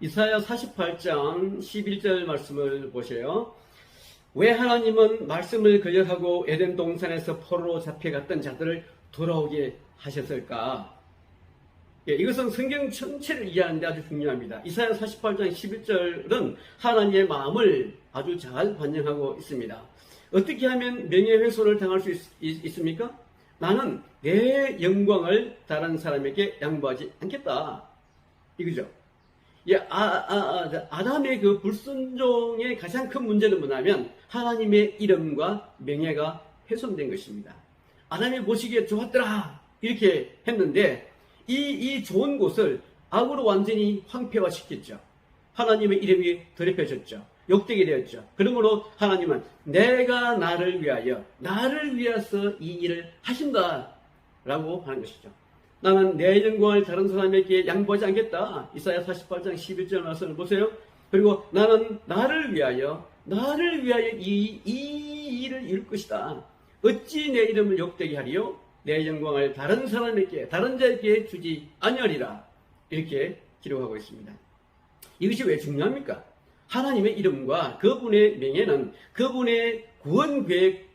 이사야 48장 11절 말씀을 보세요. 왜 하나님은 말씀을 거역하고 에덴 동산에서 포로로 잡혀갔던 자들을 돌아오게 하셨을까? 이것은 성경 전체를 이해하는데 아주 중요합니다. 이사야 48장 11절은 하나님의 마음을 아주 잘 반영하고 있습니다. 어떻게 하면 명예훼손을 당할 수 있습니까? 나는 내 영광을 다른 사람에게 양보하지 않겠다. 이거죠. 아담의 그 불순종의 가장 큰 문제는 뭐냐면 하나님의 이름과 명예가 훼손된 것입니다. 아담이 보시기에 좋았더라 이렇게 했는데 이 좋은 곳을 악으로 완전히 황폐화시켰죠. 하나님의 이름이 더럽혀졌죠. 욕되게 되었죠. 그러므로 하나님은 내가 나를 위해서 이 일을 하신다라고 하는 것이죠. 나는 내 영광을 다른 사람에게 양보하지 않겠다. 이사야 48장 11절 말씀을 보세요. 그리고 나는 나를 위하여 이 일을 이룰 것이다. 어찌 내 이름을 욕되게 하리요? 내 영광을 다른 사람에게, 다른 자에게 주지 아니하리라. 이렇게 기록하고 있습니다. 이것이 왜 중요합니까? 하나님의 이름과 그분의 명예는 그분의 구원 계획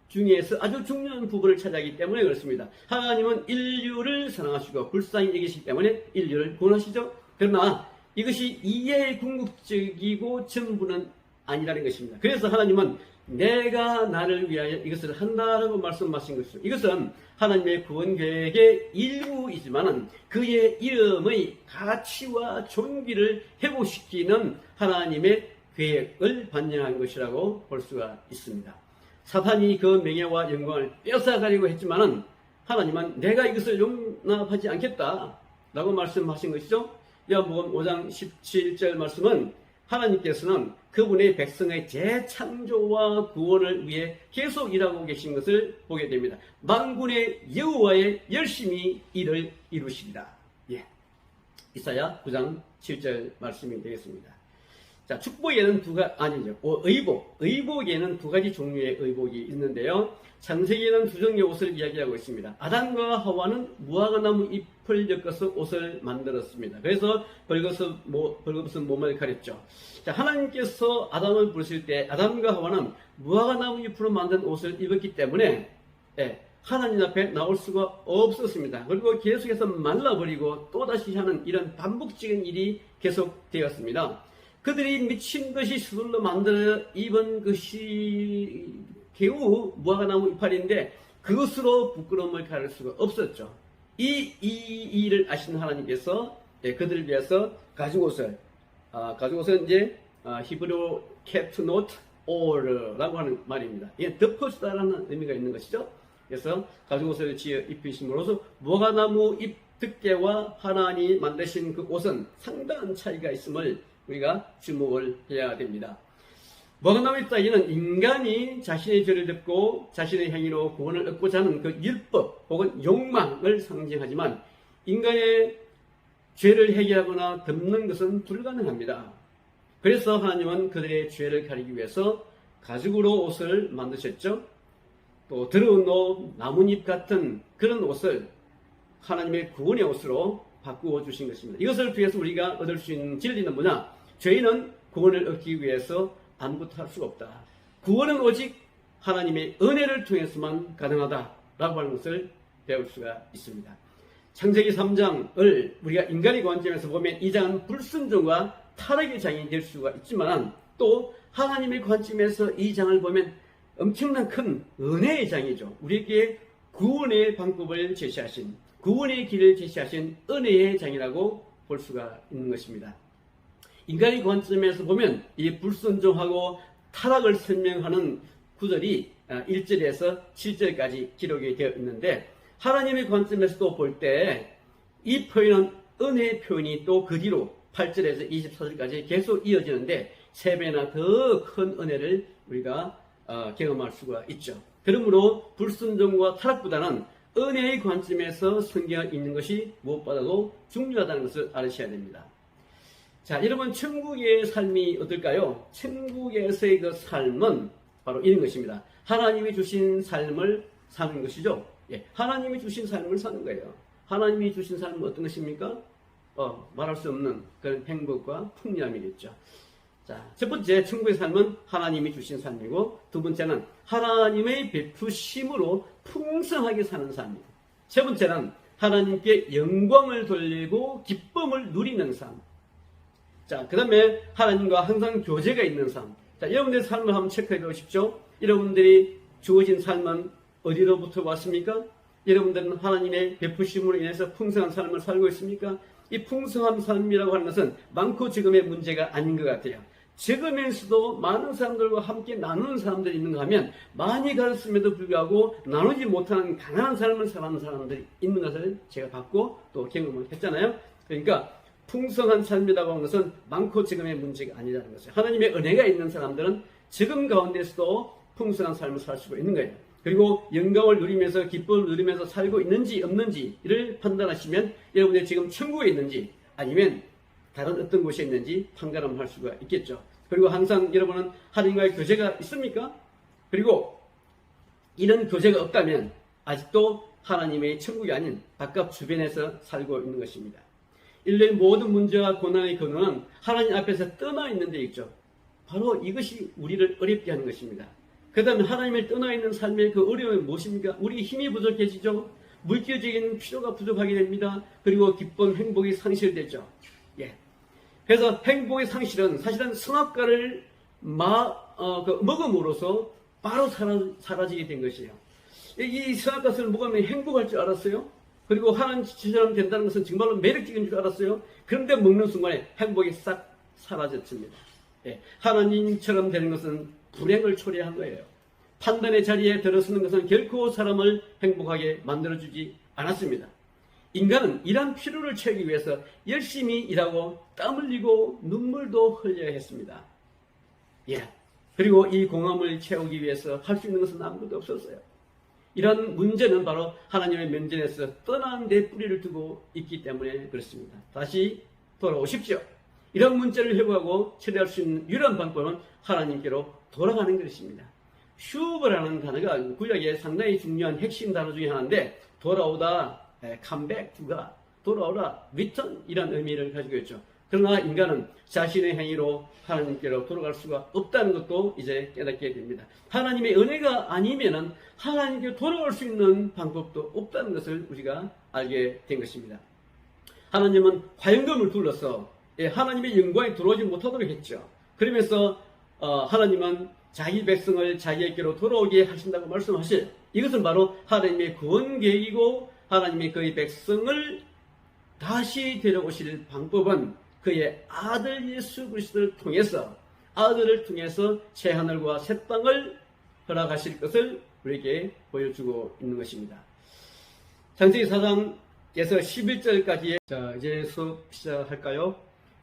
중에서 아주 중요한 부분을 차지하기 때문에 그렇습니다. 하나님은 인류를 사랑하시고 불쌍히 여기시기 때문에 인류를 구원하시죠. 그러나 이것이 이해의 궁극적이고 전부는 아니라는 것입니다. 그래서 하나님은 내가 나를 위하여 이것을 한다라고 말씀하신 것이죠. 이것은 하나님의 구원 계획의 일부이지만 그의 이름의 가치와 존귀를 회복시키는 하나님의 계획을 반영한 것이라고 볼 수가 있습니다. 사탄이 그 명예와 영광을 뺏어가려고 했지만은 하나님은 내가 이것을 용납하지 않겠다 라고 말씀하신 것이죠. 요한복음 5장 17절 말씀은 하나님께서는 그분의 백성의 재창조와 구원을 위해 계속 일하고 계신 것을 보게 됩니다. 만군의 여호와의 열심히 일을 이루시리라. 이사야 9장 7절 말씀이 되겠습니다. 자, 축복에는 의복에는 두 가지 종류의 의복이 있는데요. 창세기에는 두 종류의 옷을 이야기하고 있습니다. 아담과 하와는 무화과나무 잎을 엮어서 옷을 만들었습니다. 그래서 벌거벗은 몸을 가렸죠. 자, 하나님께서 아담을 부르실 때 아담과 하와는 무화과나무 잎으로 만든 옷을 입었기 때문에 하나님 앞에 나올 수가 없었습니다. 그리고 계속해서 말라버리고 또다시 하는 이런 반복적인 일이 계속되었습니다. 그들이 미친 듯이 수들로 만들어 입은 것이 겨우 무화과나무 이파리인데 그것으로 부끄러움을 가릴 수가 없었죠. 이 일을 아신 하나님께서 그들을 위해서 가죽옷을 이제 히브리어 kept not or라고 하는 말입니다. 이게 덮어주다라는 의미가 있는 것이죠. 그래서 가죽옷을 지어 입히심으로써 무화과나무 잎 덮개와 하나님이 만드신 그 옷은 상당한 차이가 있음을 우리가 주목을 해야 됩니다. 무화과나무 따위는 인간이 자신의 죄를 덮고 자신의 행위로 구원을 얻고자 하는 그 율법 혹은 욕망을 상징하지만 인간의 죄를 해결하거나 덮는 것은 불가능합니다. 그래서 하나님은 그들의 죄를 가리기 위해서 가죽으로 옷을 만드셨죠. 또 더러운 옷, 나뭇잎 같은 그런 옷을 하나님의 구원의 옷으로 바꾸어 주신 것입니다. 이것을 통해서 우리가 얻을 수 있는 진리는 뭐냐? 죄인은 구원을 얻기 위해서 아무것도 할 수가 없다. 구원은 오직 하나님의 은혜를 통해서만 가능하다라고 하는 것을 배울 수가 있습니다. 창세기 3장을 우리가 인간의 관점에서 보면 이 장은 불순종과 타락의 장이 될 수가 있지만 또 하나님의 관점에서 이 장을 보면 엄청난 큰 은혜의 장이죠. 우리에게 구원의 방법을 제시하신, 구원의 길을 제시하신 은혜의 장이라고 볼 수가 있는 것입니다. 인간의 관점에서 보면 이 불순종하고 타락을 설명하는 구절이 1절에서 7절까지 기록이 되어 있는데 하나님의 관점에서도 볼 때 이 표현은 은혜의 표현이 또 그 뒤로 8절에서 24절까지 계속 이어지는데 3배나 더 큰 은혜를 우리가 경험할 수가 있죠. 그러므로 불순종과 타락보다는 은혜의 관점에서 성경을 읽는 것이 무엇보다도 중요하다는 것을 알으셔야 됩니다. 자, 여러분 천국의 삶이 어떨까요? 천국에서의 그 삶은 바로 이런 것입니다. 하나님이 주신 삶을 사는 것이죠. 하나님이 주신 삶을 사는 거예요. 하나님이 주신 삶은 어떤 것입니까? 말할 수 없는 그런 행복과 풍요함이겠죠. 자, 첫 번째 천국의 삶은 하나님이 주신 삶이고, 두 번째는 하나님의 베푸심으로 풍성하게 사는 삶이고, 세 번째는 하나님께 영광을 돌리고 기쁨을 누리는 삶. 자, 그 다음에 하나님과 항상 교제가 있는 삶. 자, 여러분들의 삶을 한번 체크해 보십시오. 여러분들이 주어진 삶은 어디로부터 왔습니까? 여러분들은 하나님의 베푸심으로 인해서 풍성한 삶을 살고 있습니까? 이 풍성한 삶이라고 하는 것은 많고 적음의 문제가 아닌 것 같아요. 적으면서도 많은 사람들과 함께 나누는 사람들이 있는가 하면, 많이 가졌음에도 불구하고 나누지 못하는 가난한 삶을 사는 사람들이 있는 것을 제가 봤고 또 경험을 했잖아요. 그러니까 풍성한 삶이라고 하는 것은 많고 적음의 문제가 아니라는 것이에요. 하나님의 은혜가 있는 사람들은 적음 가운데서도 풍성한 삶을 살 수가 있는 거예요. 그리고 영광을 누리면서 기쁨을 누리면서 살고 있는지 없는지를 판단하시면 여러분이 지금 천국에 있는지 아니면 다른 어떤 곳에 있는지 판가름 할 수가 있겠죠. 그리고 항상 여러분은 하나님과의 교제가 있습니까? 그리고 이런 교제가 없다면 아직도 하나님의 천국이 아닌 바깥 주변에서 살고 있는 것입니다. 인류의 모든 문제와 고난의 근원은 하나님 앞에서 떠나 있는 데 있죠. 바로 이것이 우리를 어렵게 하는 것입니다. 그 다음에 하나님을 떠나 있는 삶의 그 어려움이 무엇입니까? 우리 힘이 부족해지죠. 물질적인 필요가 부족하게 됩니다. 그리고 기쁨, 행복이 상실되죠. 예. 그래서 행복의 상실은 사실은 성악과를 먹음으로써 바로 사라지게 된 것이에요. 이 성악과를 먹으면 행복할 줄 알았어요. 그리고 하나님처럼 된다는 것은 정말로 매력적인 줄 알았어요. 그런데 먹는 순간에 행복이 싹 사라졌습니다. 예. 하나님처럼 되는 것은 불행을 초래한 거예요. 판단의 자리에 들어서는 것은 결코 사람을 행복하게 만들어주지 않았습니다. 인간은 일한 필요를 채우기 위해서 열심히 일하고 땀 흘리고 눈물도 흘려야 했습니다. 예. 그리고 이 공허함을 채우기 위해서 할 수 있는 것은 아무것도 없었어요. 이런 문제는 바로 하나님의 면전에서 떠난 데 뿌리를 두고 있기 때문에 그렇습니다. 다시 돌아오십시오. 이런 문제를 해결하고 처리할 수 있는 유일한 방법은 하나님께로 돌아가는 것입니다. 슈브라는 단어가 구약의 상당히 중요한 핵심 단어 중에 하나인데, 돌아오다, come back to가, 돌아오라, return 이런 의미를 가지고 있죠. 그러나 인간은 자신의 행위로 하나님께로 돌아갈 수가 없다는 것도 이제 깨닫게 됩니다. 하나님의 은혜가 아니면은 하나님께 돌아올 수 있는 방법도 없다는 것을 우리가 알게 된 것입니다. 하나님은 화영검을 둘러서 하나님의 영광에 들어오지 못하도록 했죠. 그러면서 하나님은 자기 백성을 자기에게로 돌아오게 하신다고 말씀하실, 이것은 바로 하나님의 구원 계획이고, 하나님의 그의 백성을 다시 데려오실 방법은 그의 아들 예수 그리스도를 통해서, 아들을 통해서 새 하늘과 새 땅을 허락하실 것을 우리에게 보여주고 있는 것입니다. 창세기 4장에서 11절까지의 자, 이제 수업 시작할까요?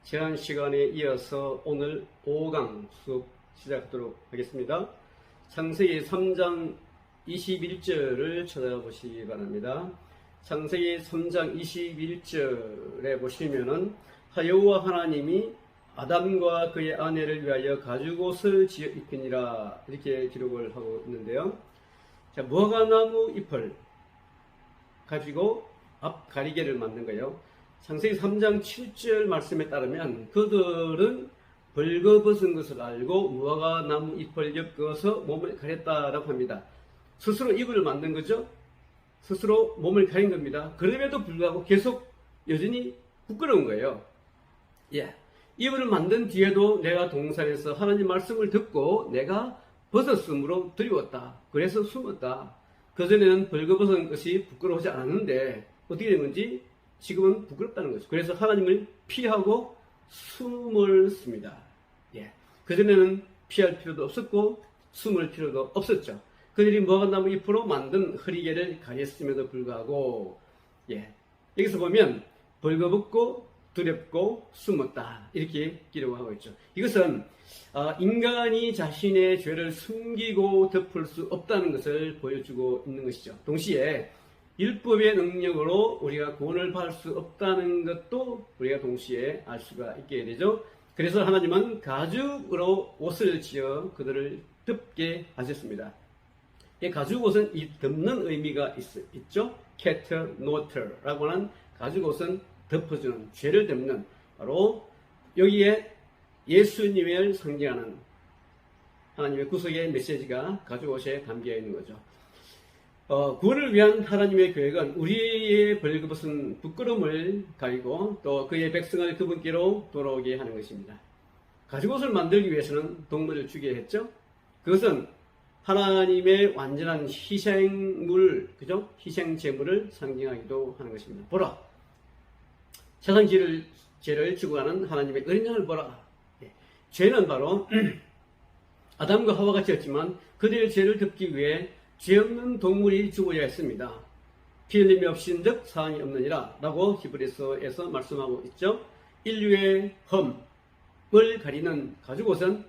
지난 시간에 이어서 오늘 5강 수업 시작하도록 하겠습니다. 창세기 3장 21절을 찾아보시기 바랍니다. 창세기 3장 21절에 보시면은 여호와 하나님이 아담과 그의 아내를 위하여 가죽옷을 지어 입히니라, 이렇게 기록을 하고 있는데요. 자, 무화과나무 잎을 가지고 앞 가리개를 만든 거예요. 창세기 3장 7절 말씀에 따르면 그들은 벌거벗은 것을 알고 무화과나무 잎을 엮어서 몸을 가렸다라고 합니다. 스스로 이불을 만든 거죠. 스스로 몸을 가린 겁니다. 그럼에도 불구하고 계속 여전히 부끄러운 거예요. 예. 이불을 만든 뒤에도 내가 동산에서 하나님 말씀을 듣고 내가 벗었으므로 두려웠다. 그래서 숨었다. 그전에는 벌거벗은 것이 부끄러워하지 않았는데 어떻게 된 건지 지금은 부끄럽다는 거죠. 그래서 하나님을 피하고 숨을 씁니다. 예. 그전에는 피할 필요도 없었고 숨을 필요도 없었죠. 그들이 무화과나무 잎으로 만든 허리개를 가렸음에도 불구하고, 예. 여기서 보면 벌거벗고 두렵고 숨었다, 이렇게 기록하고 있죠. 이것은 인간이 자신의 죄를 숨기고 덮을 수 없다는 것을 보여주고 있는 것이죠. 동시에 율법의 능력으로 우리가 구원을 받을 수 없다는 것도 우리가 동시에 알 수가 있게 되죠. 그래서 하나님은 가죽으로 옷을 지어 그들을 덮게 하셨습니다. 이 가죽옷은 이 덮는 의미가 있죠. 캐터 노터라고 하는 가죽옷은 덮어주는, 죄를 덮는, 바로 여기에 예수님을 상징하는 하나님의 구속의 메시지가 가져오셔야 담겨 있는 거죠. 구원을 위한 하나님의 계획은 우리의 벌거벗은 부끄러움을 가리고 또 그의 백성을 그분께로 돌아오게 하는 것입니다. 가죽옷을 만들기 위해서는 동물을 죽여야 했죠. 그것은 하나님의 완전한 희생물, 그죠? 희생 제물을 상징하기도 하는 것입니다. 보라, 세상 죄를 지고 가는 하나님의 어린 양을 보라. 죄는 바로 아담과 하와가 지었지만 그들의 죄를 덮기 위해 죄 없는 동물이 죽어야 했습니다. 피 흘림이 없인즉 사함이 없느니라 라고 히브리서에서 말씀하고 있죠. 인류의 흠을 가리는 가죽옷은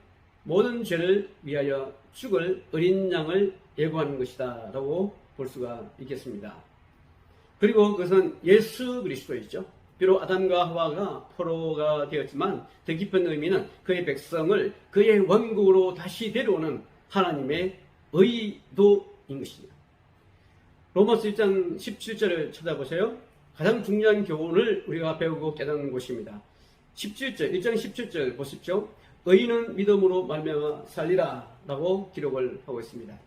모든 죄를 위하여 죽을 어린 양을 예고하는 것이다 라고 볼 수가 있겠습니다. 그리고 그것은 예수 그리스도이죠. 비록 아담과 하와가 포로가 되었지만 더 깊은 의미는 그의 백성을 그의 왕국으로 다시 데려오는 하나님의 의도인 것입니다. 로마서 1장 17절을 찾아보세요. 가장 중요한 교훈을 우리가 배우고 깨닫는 곳입니다. 17절, 1장 17절 보십시오. 의인은 믿음으로 말미암아 살리라 라고 기록을 하고 있습니다.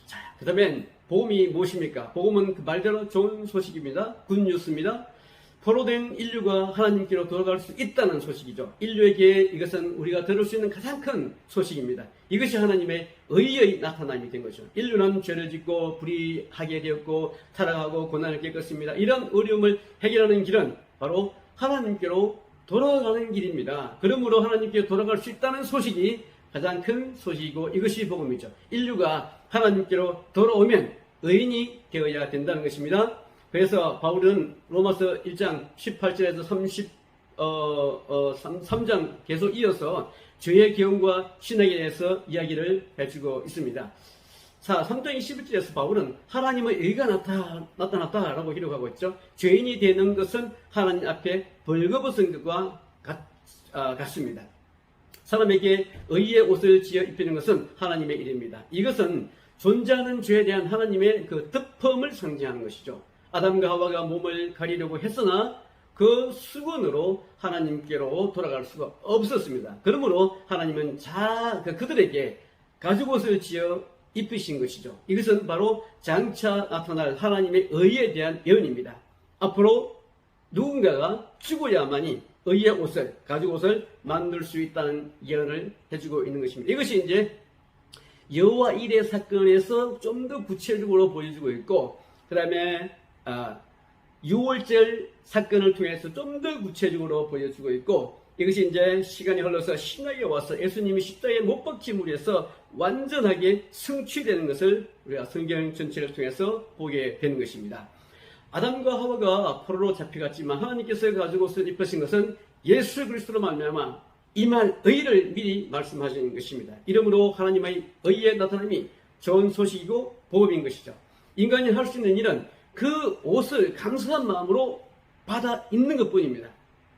자, 그 다음엔 복음이 무엇입니까? 복음은 그 말대로 좋은 소식입니다. 굿뉴스입니다. 포로된 인류가 하나님께로 돌아갈 수 있다는 소식이죠. 인류에게 이것은 우리가 들을 수 있는 가장 큰 소식입니다. 이것이 하나님의 의의 나타남이 된 거죠. 인류는 죄를 짓고 불의하게 되었고 타락하고 고난을 겪었습니다. 이런 어려움을 해결하는 길은 바로 하나님께로 돌아가는 길입니다. 그러므로 하나님께 돌아갈 수 있다는 소식이 가장 큰 소식이고 이것이 복음이죠. 인류가 하나님께로 돌아오면 의인이 되어야 된다는 것입니다. 그래서 바울은 로마서 1장 18절에서 33장 계속 이어서 죄의 기원과 신학에 대해서 이야기를 해주고 있습니다. 자, 3장 21절에서 바울은 하나님의 의가 나타났다라고 기록하고 있죠. 죄인이 되는 것은 하나님 앞에 벌거벗은 것과 같습니다. 사람에게 의의 옷을 지어 입히는 것은 하나님의 일입니다. 이것은 존재하는 죄에 대한 하나님의 그 덮음을 상징하는 것이죠. 아담과 하와가 몸을 가리려고 했으나 그 수건으로 하나님께로 돌아갈 수가 없었습니다. 그러므로 하나님은 그들에게 가죽옷을 지어 입히신 것이죠. 이것은 바로 장차 나타날 하나님의 의에 대한 예언입니다. 앞으로 누군가가 죽어야만이 의의 옷을, 가죽옷을 만들 수 있다는 예언을 해주고 있는 것입니다. 이것이 이제 여호와 일의 사건에서 좀 더 구체적으로 보여주고 있고, 그 다음에 6월절 사건을 통해서 좀 더 구체적으로 보여주고 있고, 이것이 이제 시간이 흘러서 신약에 와서 예수님이 십자가에 못 박힘으로 해서 완전하게 성취되는 것을 우리가 성경 전체를 통해서 보게 되는 것입니다. 아담과 하와가 포로로 잡혀갔지만 하나님께서 가죽옷을 입으신 것은 예수 그리스도로 말미암아 임할 의를 미리 말씀하시는 것입니다. 이러므로 하나님의 의의 나타남이 좋은 소식이고 복음인 것이죠. 인간이 할 수 있는 일은 그 옷을 감사한 마음으로 받아 입는 것뿐입니다.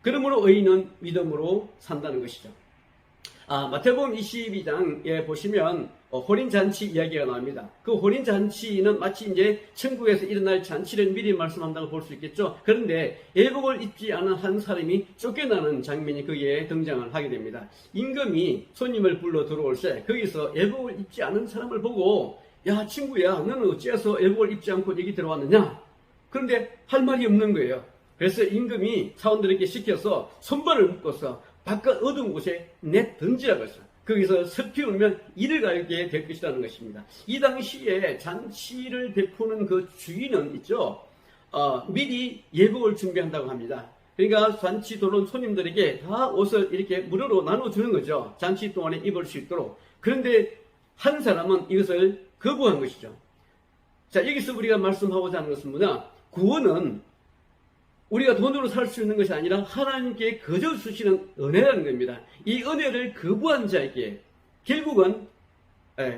그러므로 의인은 믿음으로 산다는 것이죠. 마태복음 22장에 보시면 혼인잔치 이야기가 나옵니다. 그 혼인잔치는 마치 이제 천국에서 일어날 잔치를 미리 말씀한다고 볼 수 있겠죠. 그런데 예복을 입지 않은 한 사람이 쫓겨나는 장면이 거기에 등장을 하게 됩니다. 임금이 손님을 불러 들어올 때 거기서 예복을 입지 않은 사람을 보고, 야 친구야, 너는 어찌해서 예복을 입지 않고 여기 들어왔느냐? 그런데 할 말이 없는 거예요. 그래서 임금이 사원들에게 시켜서 손발을 묶어서 바깥 어두운 곳에 내던지라고 했어요. 거기서 슬피 울면 이를 가게 될 것이라는 것입니다. 이 당시에 잔치를 베푸는 그 주인은 있죠. 미리 예복을 준비한다고 합니다. 그러니까 잔치 들어온 손님들에게 다 옷을 이렇게 무료로 나눠주는 거죠. 잔치 동안에 입을 수 있도록. 그런데 한 사람은 이것을 거부한 것이죠. 자, 여기서 우리가 말씀하고자 하는 것은 뭐냐? 구원은 우리가 돈으로 살 수 있는 것이 아니라 하나님께 거저 주시는 은혜라는 겁니다. 이 은혜를 거부한 자에게 결국은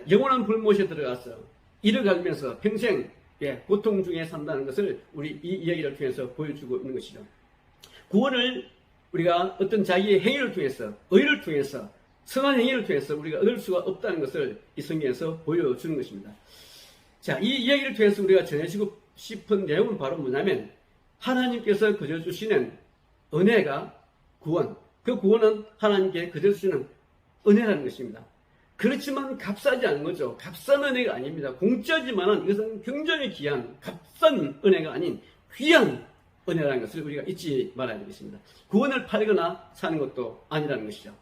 영원한 불못에 들어가서 이를 갈면서 평생 고통 중에 산다는 것을 우리 이 이야기를 통해서 보여주고 있는 것이죠. 구원을 우리가 어떤 자기의 행위를 통해서, 의를 통해서, 선한 행위를 통해서 우리가 얻을 수가 없다는 것을 이 성경에서 보여주는 것입니다. 자, 이 이야기를 통해서 우리가 전해주고 싶은 내용은 바로 뭐냐면, 하나님께서 거저 주시는 은혜가 구원, 그 구원은 하나님께 그대로 주시는 은혜라는 것입니다. 그렇지만 값싸지 않은 거죠. 값싼 은혜가 아닙니다. 공짜지만은 이것은 굉장히 귀한 값싼 은혜가 아닌 귀한 은혜라는 것을 우리가 잊지 말아야 되겠습니다. 구원을 팔거나 사는 것도 아니라는 것이죠.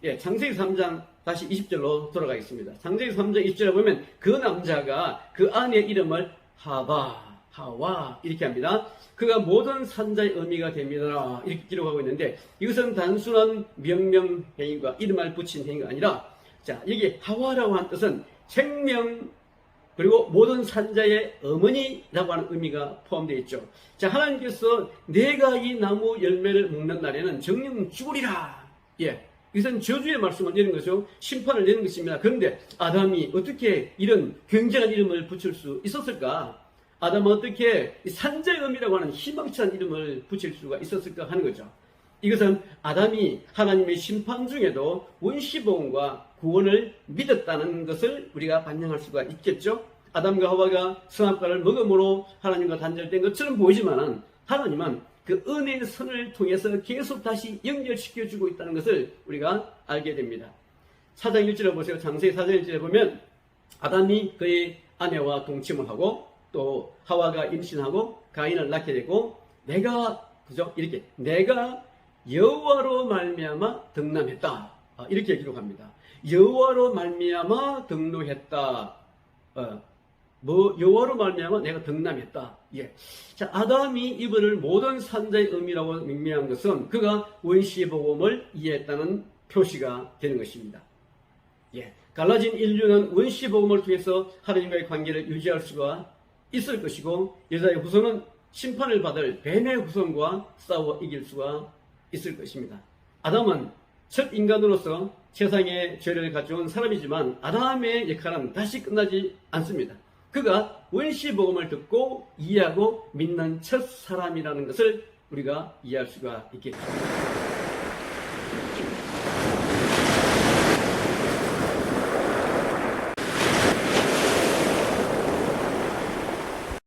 예, 창세기 3장 다시 20절로 돌아가겠습니다. 창세기 3장 20절에 보면 그 남자가 그 아내의 이름을 하와 이렇게 합니다. 그가 모든 산자의 의미가 됩니다. 이렇게 기록하고 있는데 이것은 단순한 명명행위가 이름을 붙인 행위가 아니라 자, 여기 하와라고 하는 뜻은 생명 그리고 모든 산자의 어머니라고 하는 의미가 포함되어 있죠. 자, 하나님께서 내가 이 나무 열매를 먹는 날에는 정령 죽으리라. 예, 이것은 저주의 말씀을 내는 것이죠. 심판을 내는 것입니다. 그런데 아담이 어떻게 이런 굉장한 이름을 붙일 수 있었을까? 아담은 어떻게 산자의 의미라고 하는 희망찬 이름을 붙일 수가 있었을까 하는 거죠. 이것은 아담이 하나님의 심판 중에도 원시복음과 구원을 믿었다는 것을 우리가 반영할 수가 있겠죠. 아담과 하와가 선악과를 먹음으로 하나님과 단절된 것처럼 보이지만 하나님은 그 은혜의 선을 통해서 계속 다시 연결시켜주고 있다는 것을 우리가 알게 됩니다. 4장 1절에 보세요. 창세기 4장 1절에 보면 아담이 그의 아내와 동침을 하고 또 하와가 임신하고 가인을 낳게 되고 내가 여호와로 말미암아 득남했다. 이렇게 기록합니다. 여호와로 말미암아 득노했다. 여호와로 말미암아 내가 득남했다. 예. 자, 아담이 이분을 모든 산자의 의미라고 명명한 것은 그가 원시 복음을 이해했다는 표시가 되는 것입니다. 예. 갈라진 인류는 원시 복음을 통해서 하나님과의 관계를 유지할 수가 있을 것이고 여자의 후손은 심판을 받을 뱀의 후손과 싸워 이길 수가 있을 것입니다. 아담은 첫 인간으로서 세상에 죄를 가져온 사람이지만 아담의 역할은 다시 끝나지 않습니다. 그가 원시 복음을 듣고 이해하고 믿는 첫 사람이라는 것을 우리가 이해할 수가 있겠죠.